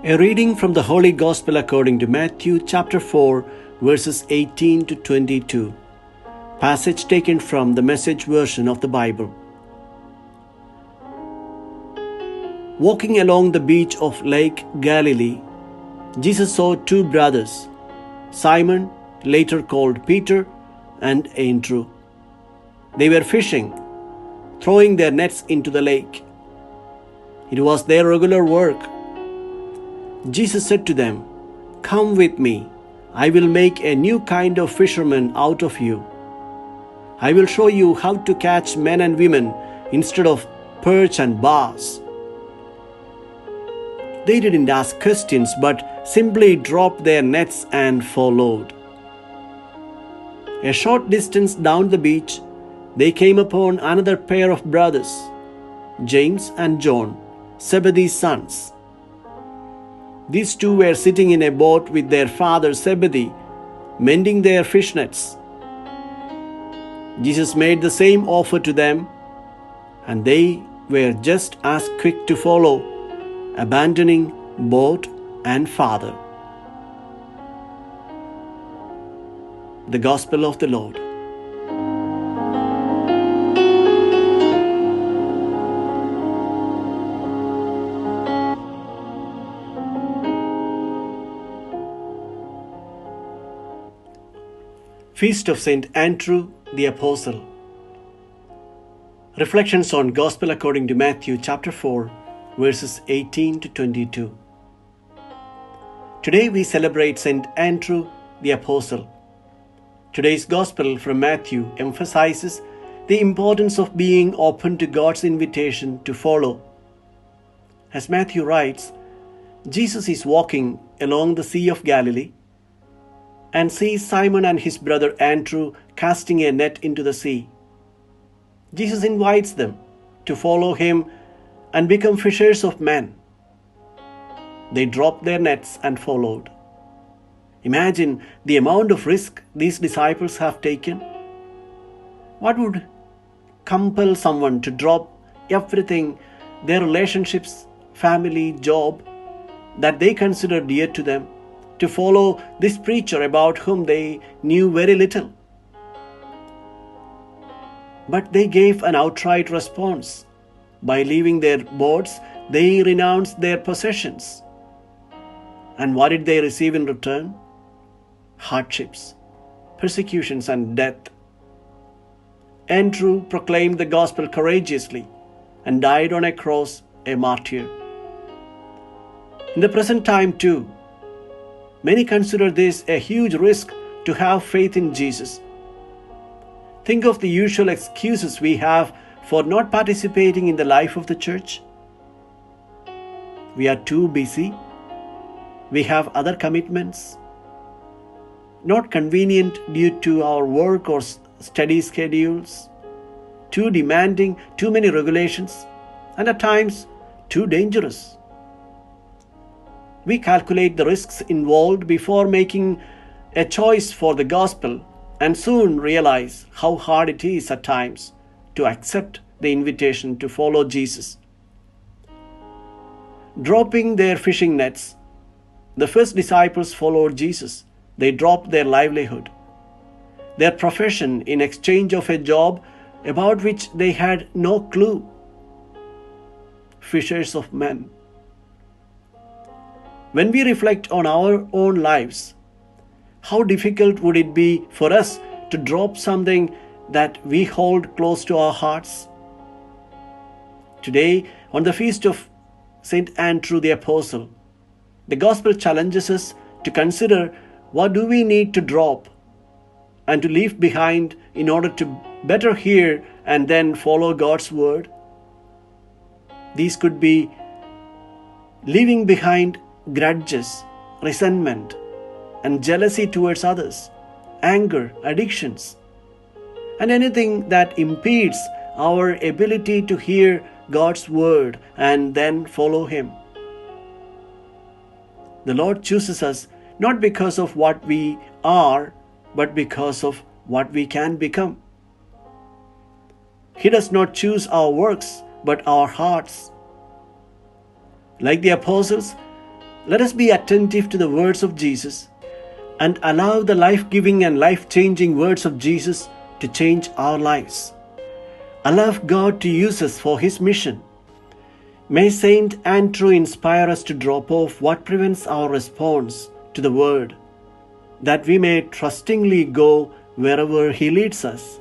A reading from the Holy Gospel according to Matthew chapter 4 verses 18 to 22. Passage taken from the Message version of the Bible. Walking along the beach of Lake Galilee, Jesus saw two brothers, Simon, later called Peter, and Andrew. They were fishing, throwing their nets into the lake. It was their regular work. Jesus said to them, "Come with me. I will make a new kind of fishermen out of you. I will show you how to catch men and women instead of perch and bass." They didn't ask questions, but simply dropped their nets and followed. A short distance down the beach, they came upon another pair of brothers, James and John, Zebedee's sons. These two were sitting in a boat with their father Zebedee, mending their fish nets. Jesus made the same offer to them, and they were just as quick to follow, abandoning boat and father. The Gospel of the Lord. Feast of Saint Andrew the Apostle. Reflections on Gospel according to Matthew chapter 4 verses 18 to 22. Today we celebrate Saint Andrew the Apostle. Today's Gospel from Matthew emphasizes the importance of being open to God's invitation to follow. As Matthew writes, Jesus is walking along the Sea of Galilee and sees Simon and his brother Andrew casting a net into the sea. Jesus invites them to follow him and become fishers of men. They dropped their nets and followed. Imagine the amount of risk these disciples have taken. What would compel someone to drop everything, their relationships, family, job, that they consider dear to them, to follow this preacher about whom they knew very little? But they gave an outright response. By leaving their boats, they renounced their possessions. And what did they receive in return? Hardships, persecutions, and death. Andrew proclaimed the gospel courageously and died on a cross, a martyr. In the present time too, many consider this a huge risk to have faith in Jesus. Think of the usual excuses we have for not participating in the life of the church. We are too busy. We have other commitments. Not convenient due to our work or study schedules. Too demanding, too many regulations, and at times too dangerous. We calculate the risks involved before making a choice for the gospel and soon realize how hard it is at times to accept the invitation to follow Jesus. Dropping their fishing nets, the first disciples followed Jesus. They dropped their livelihood, their profession in exchange of a job about which they had no clue. Fishers of men. When we reflect on our own lives, how difficult would it be for us to drop something that we hold close to our hearts? Today, on the feast of Saint Andrew the Apostle, the Gospel challenges us to consider what do we need to drop and to leave behind in order to better hear and then follow God's word. These could be leaving behind grudges, resentment, and jealousy towards others, anger, addictions, and anything that impedes our ability to hear God's word and then follow Him. The Lord chooses us not because of what we are, but because of what we can become. He does not choose our works, but our hearts. Like the apostles, let us be attentive to the words of Jesus and allow the life-giving and life-changing words of Jesus to change our lives. Allow God to use us for His mission. May Saint Andrew inspire us to drop off what prevents our response to the Word, that we may trustingly go wherever He leads us.